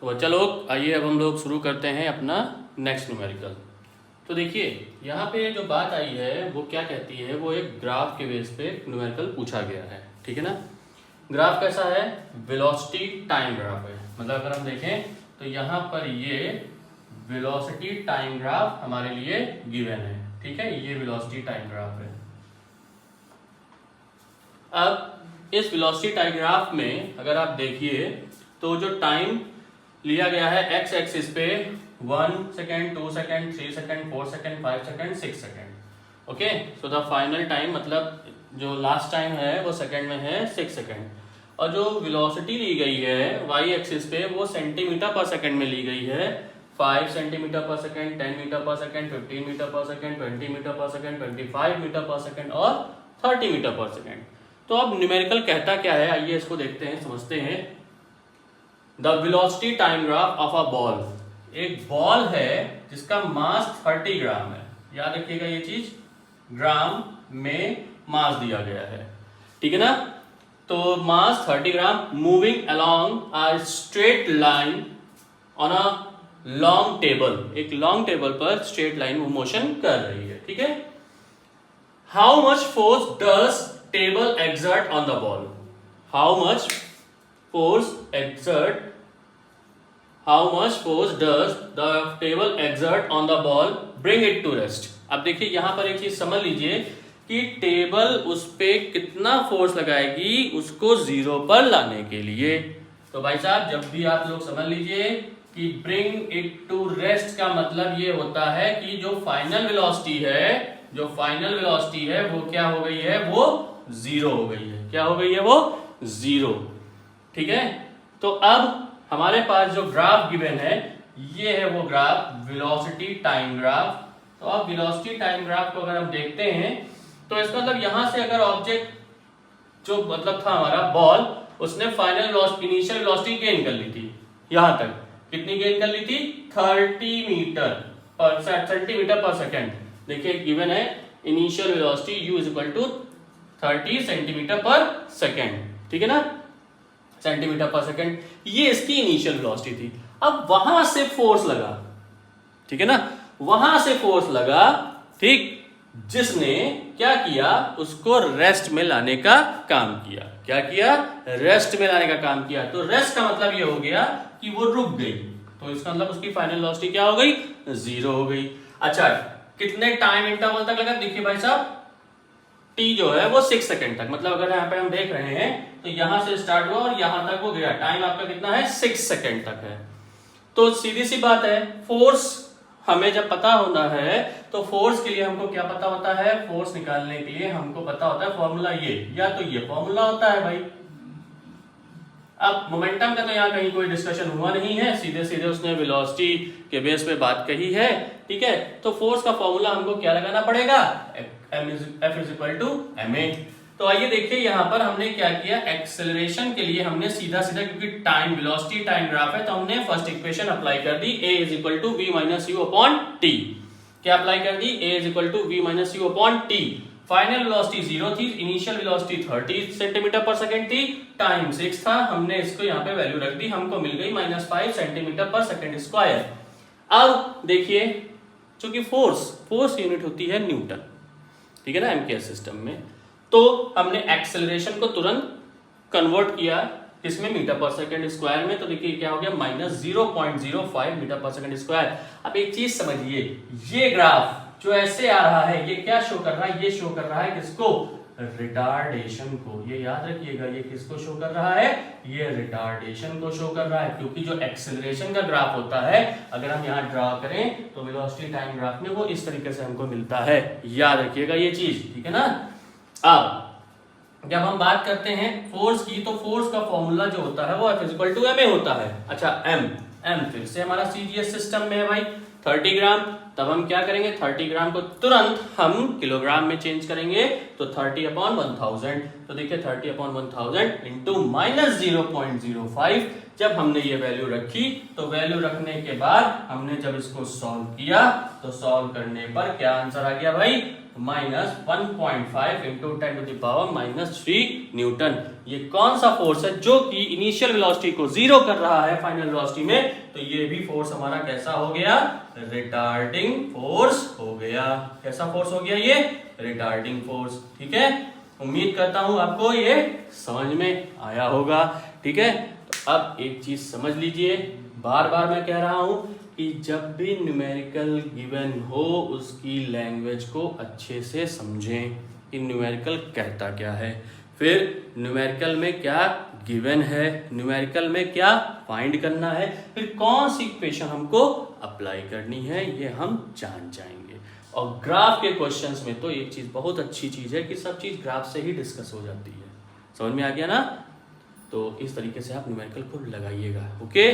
तो चलो आइए अब हम लोग शुरू करते हैं अपना नेक्स्ट न्यूमेरिकल। तो देखिए यहाँ पे जो बात आई है वो क्या कहती है, वो एक ग्राफ के बेस पे न्यूमेरिकल पूछा गया है, ठीक है ना। ग्राफ कैसा है, वेलोसिटी टाइम ग्राफ है। मतलब अगर हम देखें तो यहाँ पर ये वेलोसिटी टाइम ग्राफ हमारे लिए गिवन है, ठीक है। ये वेलोसिटी टाइम ग्राफ है। अब इस वेलोसिटी टाइम ग्राफ में अगर आप देखिए तो जो टाइम लिया गया है एक्स एक्सिस पे 1 second, 2 second, 3 second, 4 second, 5 second, 6 second. Okay, so the final time मतलब जो लास्ट टाइम है वो सेकेंड में है 6 सेकेंड। और जो वेलोसिटी ली गई है वाई एक्सिस पे वो सेंटीमीटर पर सेकेंड में ली गई है। 5 सेंटीमीटर पर सेकेंड, 10 मीटर पर सेकेंड, 15 मीटर पर सेकेंड, 20 मीटर पर सेकेंड, 25 मीटर पर सेकेंड और 30 मीटर पर सेकेंड। तो अब न्यूमेरिकल कहता क्या है, आइए इसको देखते हैं, समझते हैं। The velocity time graph of a ball. एक बॉल है जिसका मास 30 ग्राम है। याद रखिएगा ये चीज, ग्राम में मास दिया गया है, ठीक है ना। तो mass 30 gram moving along a straight line on a long table. एक लॉन्ग टेबल पर स्ट्रेट लाइन वो मोशन कर रही है, ठीक है। How much force does table exert on the ball. How much force does the table exert on the ball bring it to rest। अब देखिए यहां पर एक चीज समझ लीजिए कि टेबल उस पे कितना फोर्स लगाएगी उसको जीरो पर लाने के लिए। तो भाई साहब जब भी आप लोग समझ लीजिए कि ब्रिंग इट टू रेस्ट का मतलब ये होता है कि जो फाइनल वेलोसिटी है वो क्या हो गई है, वो जीरो हो गई है। क्या हो गई है, वो जीरो, ठीक है। तो अब हमारे पास जो ग्राफ गिवन है ये है वो ग्राफ वेलोसिटी टाइम ग्राफ। तो अब वेलोसिटी टाइम ग्राफ को अगर हम देखते हैं तो इसका मतलब यहां से अगर ऑब्जेक्ट जो मतलब था हमारा बॉल, उसने फाइनल इनिशियल वेलोसिटी गेन कर ली थी। यहां तक कितनी गेन कर ली थी, 30 मीटर पर सेंटीमीटर पर सेकेंड। देखिए गिवन है initial velocity u is equal to 30 centimetre per second, ठीक है ना, सेंटीमीटर पर सेकेंड। ये इसकी इनिशियल वेलोसिटी थी। अब वहां से फोर्स लगा, ठीक है ना, वहां से फोर्स लगा, ठीक, जिसने क्या किया, उसको रेस्ट में लाने का काम किया। क्या किया, रेस्ट में लाने का काम किया। तो रेस्ट का मतलब ये हो गया कि वो रुक गई। तो इसका मतलब उसकी फाइनल वेलोसिटी क्या हो गई, जीरो हो गई। अच्छा, कितने टाइम इंटरवल तक लगा, देखिए भाई साहब t जो है वो 6 सेकेंड तक। मतलब अगर यहाँ पे हम देख रहे हैं तो यहां से स्टार्ट हुआ और यहां तक वो गया, टाइम आपका कितना है, 6 सेकेंड तक है। तो सीधी सी बात है, फोर्स हमें जब पता होना है तो फोर्स के लिए हमको क्या पता होता है, फोर्स निकालने के लिए हमको पता होता है फॉर्मूला ये, या तो ये फॉर्मूला होता है भाई। अब मोमेंटम का तो यहाँ कहीं कोई डिस्कशन हुआ नहीं है, सीधे सीधे उसने वेलोसिटी के बेस पे बात कही है, ठीक है। तो फोर्स का फॉर्मूला हमको क्या लगाना पड़ेगा, F is equal to ma। तो आइए देखिए यहाँ पर हमने क्या किया, एक्सेलरेशन के लिए हमने सीधा सीधा, क्योंकि टाइम वेलोसिटी टाइम ग्राफ है, तो हमने फर्स्ट इक्वेशन अप्लाई कर दी, a is equal to v minus u upon t. क्या अप्लाई कर दी, a is equal to v minus u upon t. Final velocity 0 थी, initial velocity 30 centimetre per second थी, टाइम 6 था, हमने इसको यहाँ पे वैल्यू रख दी, हमको मिल गई -5 सेंटीमीटर पर सेकेंड स्क्वायर। अब देखिए, चूंकि फोर्स यूनिट होती है न्यूटन, ठीक है ना, एमकेएस सिस्टम में, तो हमने एक्सेलरेशन को तुरंत कन्वर्ट किया किसमें, मीटर पर सेकेंड स्क्वायर में। तो देखिए क्या हो गया, -0.05 मीटर पर सेकेंड स्क्वायर। अब एक चीज समझिए, ये ग्राफ जो ऐसे आ रहा है ये क्या शो कर रहा है, ये शो कर रहा है किसको, रिटार्डेशन को। ये याद रखिएगा, ये किसको शो कर रहा है, ये रिटार्डेशन को शो कर रहा है। क्योंकि जो एक्सेलरेशन का ग्राफ होता है, अगर हम यहाँ ड्रा करें तो वेलोसिटी टाइम ग्राफ में वो इस तरीके से हमको मिलता है। याद रखिएगा ये चीज, ठीक है ना। अब जब हम बात करते हैं फोर्स की, तो फोर्स का फॉर्मूला जो होता है वो F is equal to ma होता है। अच्छा, m फिर से हमारा सीजीएस सिस्टम में है भाई, 30 ग्राम। तब हम क्या करेंगे, 30 ग्राम को तुरंत हम किलोग्राम में चेंज करेंगे, तो 30/1000। तो देखिए 30/1000 इंटू -0.05। जब हमने ये वैल्यू रखी तो वैल्यू रखने के बाद हमने जब इसको सॉल्व किया तो सॉल्व करने पर क्या आंसर आ गया भाई, -1.5 इंटू 10⁻³ न्यूटन। ये कौन सा फोर्स है जो कि इनिशियल वेलोसिटी को 0 कर रहा है फाइनल वेलोसिटी में, तो ये भी फोर्स हमारा कैसा हो गया, रिटार्डिंग फोर्स हो गया। कैसा फोर्स हो गया ये, रिटार्डिंग फोर्स। ठीक है, उम्मीद करता हूं आपको ये समझ में आया होगा। ठीक है, तो अब एक चीज समझ लीजिए, बार बार मैं कह रहा हूं कि जब भी न्यूमेरिकल गिवन हो उसकी लैंग्वेज को अच्छे से समझें कि न्यूमेरिकल कहता क्या है, फिर न्यूमेरिकल में क्या गिवन है, न्यूमेरिकल में क्या फाइंड करना है, फिर कौन सी इक्वेशन हमको अप्लाई करनी है, ये हम जान जाएंगे। और ग्राफ के क्वेश्चंस में तो एक चीज बहुत अच्छी चीज है कि सब चीज ग्राफ से ही डिस्कस हो जाती है। समझ में आ गया ना? तो इस तरीके से आप न्यूमेरिकल को लगाइएगा। ओके।